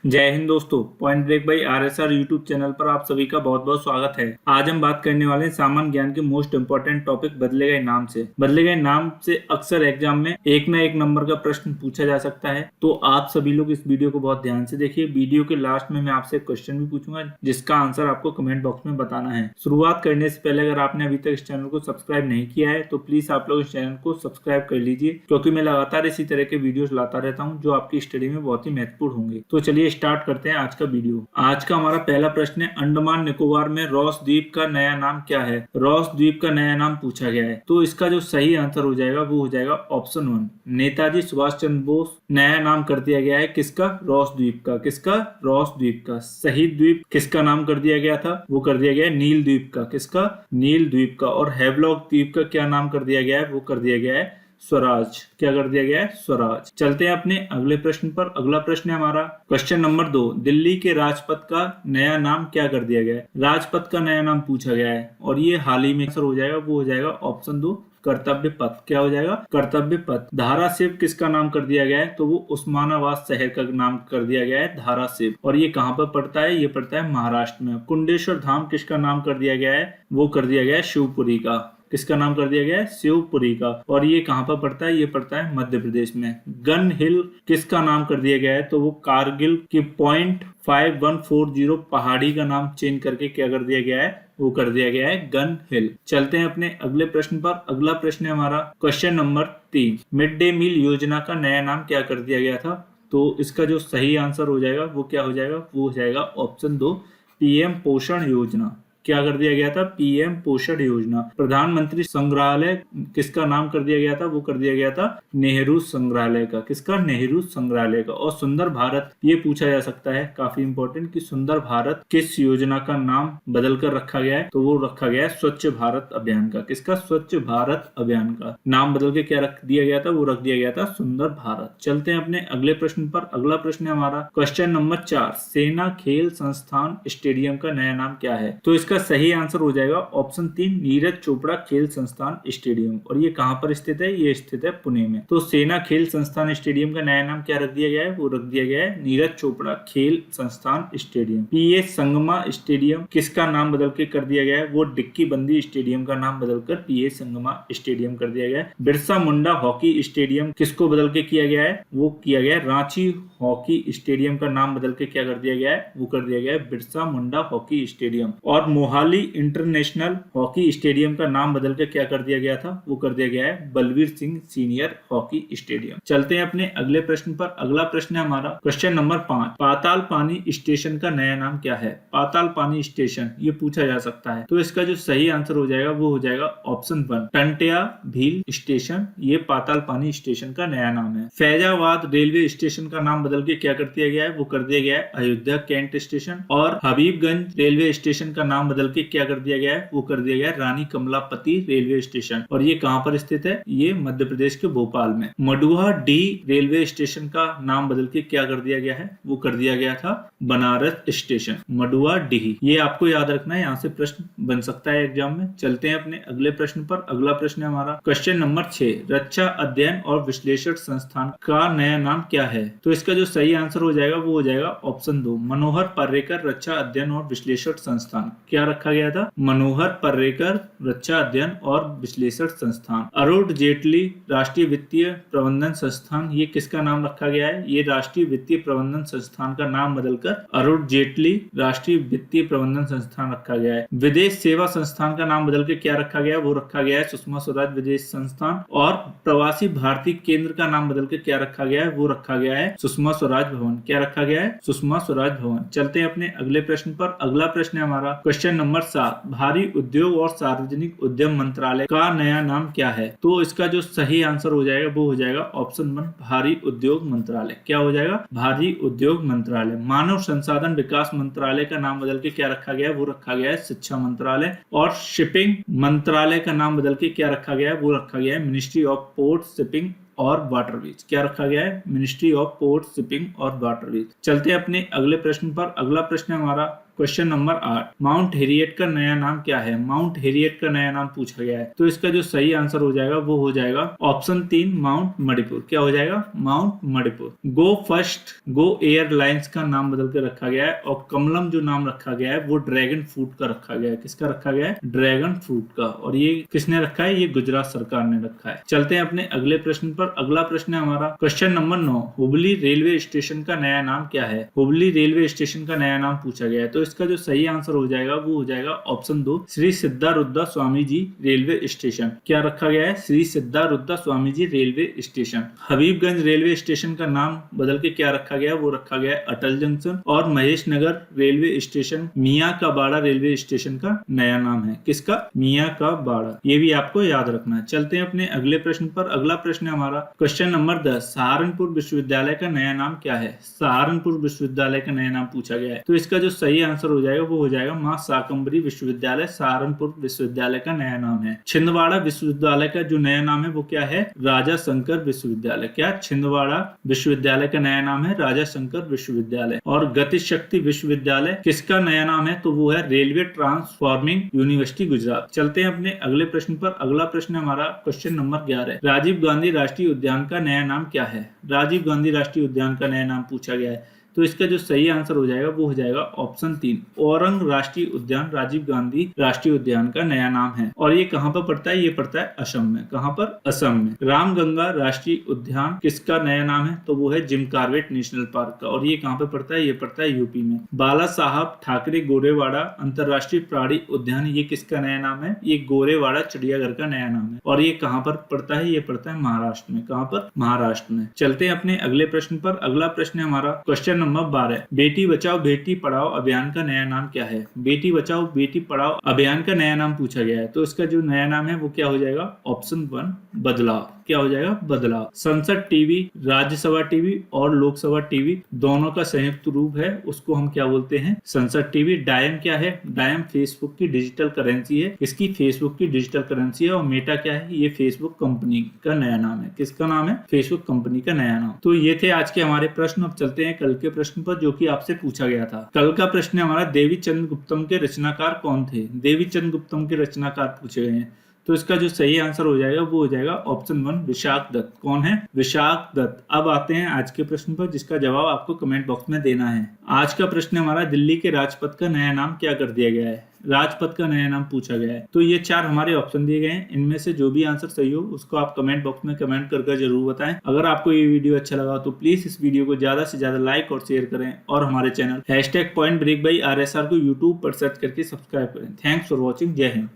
जय हिंद दोस्तों। Point break by RSR YouTube channel पर आप सभी का बहुत बहुत स्वागत है। आज हम बात करने वाले हैं सामान्य ज्ञान के मोस्ट इंपोर्टेंट टॉपिक बदले गए नाम से। बदले गए नाम से अक्सर एग्जाम में एक ना एक नंबर का प्रश्न पूछा जा सकता है, तो आप सभी लोग इस वीडियो को बहुत ध्यान से देखिए। वीडियो के लास्ट में मैं आपसे क्वेश्चन भी पूछूंगा जिसका आंसर आपको कमेंट बॉक्स में बताना है। शुरुआत करने से पहले अगर आपने अभी तक इस चैनल को सब्सक्राइब नहीं किया है तो प्लीज आप लोग इस चैनल को सब्सक्राइब कर लीजिए, क्योंकि मैं लगातार इसी तरह के वीडियोस लाता रहता हूं जो आपकी स्टडी में बहुत ही महत्वपूर्ण होंगे। तो चलिए स्टार्ट करते हैं आज का वीडियो। आज का हमारा पहला प्रश्न है, अंडमान निकोबार में रॉस द्वीप का नया नाम क्या है? रॉस द्वीप का नया नाम पूछा गया है, तो इसका जो सही आंसर हो जाएगा वो हो जाएगा ऑप्शन 1, नेताजी सुभाष चंद्र बोस। नया नाम कर दिया गया है किसका? रॉस द्वीप का। किसका? रॉस द्वीप का। शहीद द्वीप किसका नाम कर दिया गया था? वो कर दिया गया है नील द्वीप का। किसका? नील द्वीप का। और हैवलॉक द्वीप का क्या नाम कर दिया गया है? वो कर दिया गया है स्वराज। क्या कर दिया गया है? स्वराज। चलते हैं अपने अगले प्रश्न पर। अगला प्रश्न है हमारा क्वेश्चन नंबर 2, दिल्ली के राजपथ का नया नाम क्या कर दिया गया है? राजपथ का नया नाम पूछा गया है और ये हाल ही में हो जाएगा, वो हो जाएगा ऑप्शन 2, कर्तव्य पथ। क्या हो जाएगा? कर्तव्य पथ। धाराशिव किसका नाम कर दिया गया है? तो वो उस्मानाबाद शहर का नाम कर दिया गया है धाराशिव। और ये कहाँ पर पड़ता है? ये पड़ता है महाराष्ट्र में। कुंडेश्वर धाम किसका नाम कर दिया गया है? वो कर दिया गया है शिवपुरी का। किसका नाम कर दिया गया है? शिवपुरी का। और ये कहाँ पर पड़ता है? ये पड़ता है मध्य प्रदेश में। गन हिल किसका नाम कर दिया गया है? तो वो कारगिल की .5140 पहाड़ी का नाम चेंज करके क्या कर दिया गया है? वो कर दिया गया है गन हिल। चलते हैं अपने अगले प्रश्न पर। अगला प्रश्न है हमारा question number 3, mid day meal योजना का नया नाम क्या कर दिया गया था? तो इसका जो सही आंसर हो जाएगा वो क्या हो जाएगा? वो हो जाएगा ऑप्शन 2, पीएम पोषण योजना। क्या कर दिया गया था? पीएम पोषण योजना। प्रधानमंत्री संग्रहालय किसका नाम कर दिया गया था? वो कर दिया गया था नेहरू संग्रहालय का। किसका? नेहरू संग्रहालय का। और सुंदर भारत ये पूछा जा सकता है, काफी इंपॉर्टेंट, कि सुंदर भारत किस योजना का नाम बदल कर रखा गया है? तो वो रखा गया है स्वच्छ भारत अभियान का। किसका? स्वच्छ भारत अभियान का नाम बदल के क्या रख दिया गया था? वो रख दिया गया था सुंदर भारत। चलते हैं अपने अगले प्रश्न पर। अगला प्रश्न है हमारा क्वेश्चन नंबर 4, सेना खेल संस्थान स्टेडियम का नया नाम क्या है? तो इसका सही आंसर हो जाएगा ऑप्शन 3, नीरज चोपड़ा खेल संस्थान स्टेडियम। और ये कहां पर स्थित है? ये स्थित है पुणे में। तो सेना खेल संस्थान स्टेडियम का नया नाम क्या रख दिया गया है? वो रख दिया गया है नीरज चोपड़ा खेल संस्थान स्टेडियम। पीए संगमा स्टेडियम किसका नाम बदल के कर दिया गया है? वो डिक्की बंदी स्टेडियम का नाम बदलकर पीए संगमा स्टेडियम कर दिया गया है। बिरसा मुंडा हॉकी स्टेडियम किसको बदल के किया गया है? वो किया गया है रांची हॉकी स्टेडियम का नाम बदल के क्या कर दिया गया है? वो कर दिया गया है बिरसा मुंडा हॉकी स्टेडियम। और मोहाली इंटरनेशनल हॉकी स्टेडियम का नाम बदल के क्या कर दिया गया था? वो कर दिया गया है Balbir Singh senior hockey stadium. चलते हैं अपने अगले प्रश्न पर। अगला प्रश्न है हमारा क्वेश्चन नंबर 5, पाताल पानी स्टेशन का नया नाम क्या है? पाताल पानी स्टेशन ये पूछा जा सकता है, तो इसका जो सही आंसर हो जाएगा वो हो जाएगा ऑप्शन 1, टंटिया भील स्टेशन। ये पाताल पानी स्टेशन का नया नाम है। फैजाबाद रेलवे स्टेशन का नाम बदल के क्या कर दिया गया है? वो कर दिया गया है अयोध्या कैंट स्टेशन। और हबीबगंज रेलवे स्टेशन का नाम बदल के क्या कर दिया गया है? वो कर दिया गया है रानी कमलापति रेलवे स्टेशन। और ये कहां पर स्थित है? ये मध्य प्रदेश के भोपाल में। मडुआ डी रेलवे स्टेशन का नाम बदल के क्या कर दिया गया है? वो कर दिया गया था बनारस स्टेशन। मडुआ डी, ये आपको याद रखना है, यहाँ से प्रश्न बन सकता है एग्जाम में। चलते हैं अपने अगले प्रश्न पर। अगला प्रश्न है हमारा क्वेश्चन नंबर 6, रक्षा अध्ययन और विश्लेषण संस्थान का नया नाम क्या है? तो इसका जो सही आंसर हो जाएगा वो हो जाएगा ऑप्शन 2, मनोहर पर्रिकर रक्षा अध्ययन और विश्लेषण संस्थान। क्या रखा गया था? मनोहर पर्रिकर रक्षा अध्ययन और विश्लेषण संस्थान। अरुण जेटली राष्ट्रीय वित्तीय प्रबंधन संस्थान, ये किसका नाम रखा गया है? ये राष्ट्रीय वित्तीय प्रबंधन संस्थान का नाम बदलकर अरुण जेटली राष्ट्रीय वित्तीय प्रबंधन संस्थान रखा गया है। विदेश सेवा संस्थान का नाम बदल के क्या रखा गया है? वो रखा गया है सुषमा स्वराज विदेश संस्थान। और प्रवासी भारतीय केंद्र का नाम बदल के क्या रखा गया है? वो रखा गया है सुषमा स्वराज भवन। क्या रखा गया है? सुषमा स्वराज भवन। चलते हैं अपने अगले प्रश्न पर। अगला प्रश्न है हमारा क्वेश्चन नंबर 7, भारी उद्योग और सार्वजनिक उद्यम मंत्रालय का नया नाम क्या है? तो इसका जो सही आंसर हो जाएगा वो हो जाएगा ऑप्शन 1, भारी उद्योग मंत्रालय। क्या हो जाएगा? भारी उद्योग मंत्रालय। मानव संसाधन विकास मंत्रालय का नाम बदल के क्या रखा गया है? वो रखा गया है शिक्षा मंत्रालय। और शिपिंग मंत्रालय का नाम बदल के क्या रखा गया है? वो रखा गया है मिनिस्ट्री ऑफ पोर्ट शिपिंग और वाटरवेज। क्या रखा गया है? मिनिस्ट्री ऑफ पोर्ट शिपिंग और वाटरवेज। चलते हैं अपने अगले प्रश्न पर। अगला प्रश्न है हमारा क्वेश्चन नंबर 8, माउंट हेरियट का नया नाम क्या है? माउंट हेरियट का नया नाम पूछा गया है, तो इसका जो सही आंसर हो जाएगा वो हो जाएगा ऑप्शन 3 माउंट मणिपुर। क्या हो जाएगा? माउंट मणिपुर। गो एयरलाइंस का नाम बदल के रखा गया है और कमलम जो नाम रखा गया है वो ड्रैगन फ्रूट का रखा गया है। किसका रखा गया है? ड्रैगन फ्रूट का। और ये किसने रखा है? ये गुजरात सरकार ने रखा है। चलते हैं अपने अगले प्रश्न पर। अगला प्रश्न है हमारा question number 9, Hubli railway station का नया नाम क्या है? हुबली रेलवे स्टेशन का नया नाम पूछा गया है, तो इसका जो सही आंसर हो जाएगा वो हो जाएगा option 2 Shri Siddharudha Swami ji railway station. क्या रखा गया है? Shri Siddharudha Swami ji railway station. Habibganj railway station का नाम बदल के क्या रखा गया? वो रखा गया है अटल जंक्शन। और महेश नगर रेलवे स्टेशन मियाँ का बाड़ा रेलवे स्टेशन का नया नाम है। किसका? मियाँ का बाड़ा। ये भी आपको याद रखना है। चलते हैं अपने अगले प्रश्न पर। अगला प्रश्न है हमारा क्वेश्चन नंबर 10, सहारनपुर विश्वविद्यालय का नया नाम क्या है? सहारनपुर विश्वविद्यालय का नया नाम पूछा गया है, तो इसका जो सही आंसर हो जाएगा वो हो जाएगा मां शाकंभरी विश्वविद्यालय। सहारनपुर विश्वविद्यालय का नया नाम है। छिंदवाड़ा विश्वविद्यालय का जो नया नाम है वो क्या है? राजा शंकर विश्वविद्यालय। क्या? छिंदवाड़ा विश्वविद्यालय का नया नाम है राजा शंकर विश्वविद्यालय। और गति शक्ति विश्वविद्यालय किसका नया नाम है? तो वो है रेलवे ट्रांसफॉर्मिंग यूनिवर्सिटी गुजरात। चलते हैं अपने अगले प्रश्न पर। अगला प्रश्न हमारा क्वेश्चन नंबर 11, राजीव गांधी राष्ट्रीय उद्यान का नया नाम क्या है? राजीव गांधी राष्ट्रीय उद्यान का नया नाम पूछा गया है, तो इसका जो सही आंसर हो जाएगा वो हो जाएगा ऑप्शन 3 औरंग राष्ट्रीय उद्यान। राजीव गांधी राष्ट्रीय उद्यान का नया नाम है। और ये कहां पर पड़ता है? ये पड़ता है असम में। कहां पर? असम में। रामगंगा राष्ट्रीय उद्यान किसका नया नाम है? तो वो है जिम कॉर्बेट नेशनल पार्क का। और ये कहां पर पड़ता है? ये पड़ता है यूपी में। बाला साहब ठाकरे गोरेवाड़ा अंतरराष्ट्रीय प्राणी उद्यान, ये किसका नया नाम है? ये गोरेवाड़ा चिड़ियाघर का नया नाम है। और ये कहां पर पड़ता है? ये पड़ता है महाराष्ट्र में। कहां पर? महाराष्ट्र में। चलते हैं अपने अगले प्रश्न पर। अगला प्रश्न है हमारा क्वेश्चन नंबर 12, बेटी बचाओ बेटी पढ़ाओ अभियान का नया नाम क्या है? बेटी बचाओ बेटी पढ़ाओ अभियान का नया नाम पूछा गया है, तो इसका जो नया नाम है वो क्या हो जाएगा? ऑप्शन 1 बदलाव। क्या हो जाएगा? बदलाव। संसद टीवी, राज्यसभा टीवी और लोकसभा टीवी दोनों का संयुक्त रूप है, उसको हम क्या बोलते हैं? संसद टीवी। डायम क्या है? डायम फेसबुक की डिजिटल करेंसी है। इसकी फेसबुक की डिजिटल करेंसी है। और मेटा क्या है? ये फेसबुक कंपनी का नया नाम है। किसका नाम है? फेसबुक कंपनी का नया नाम। तो ये थे आज के हमारे प्रश्न। अब चलते हैं कल के प्रश्न पर जो कि आपसे पूछा गया था। कल का प्रश्न हमारा देवी चंद्र गुप्तम के रचनाकार कौन थे? देवी चंद्र गुप्तम के रचनाकार पूछे गए हैं, तो इसका जो सही आंसर हो जाएगा वो हो जाएगा ऑप्शन 1 विशाख दत्त। कौन है? विशाख दत्त। अब आते हैं आज के प्रश्न पर जिसका जवाब आपको कमेंट बॉक्स में देना है। आज का प्रश्न हमारा दिल्ली के राजपथ का नया नाम क्या कर दिया गया है? राजपथ का नया नाम पूछा गया है, तो ये 4 हमारे ऑप्शन दिए गए हैं। इनमें से जो भी आंसर सही हो उसको आप कमेंट बॉक्स में कमेंट करके जरूर बताएं। अगर आपको ये वीडियो अच्छा लगा तो प्लीज इस वीडियो को ज्यादा से ज्यादा लाइक और शेयर करें और हमारे चैनल #PointBreak by RSR को यूट्यूब पर सर्च करके सब्सक्राइब करें। Thanks for watching. जय हिंद।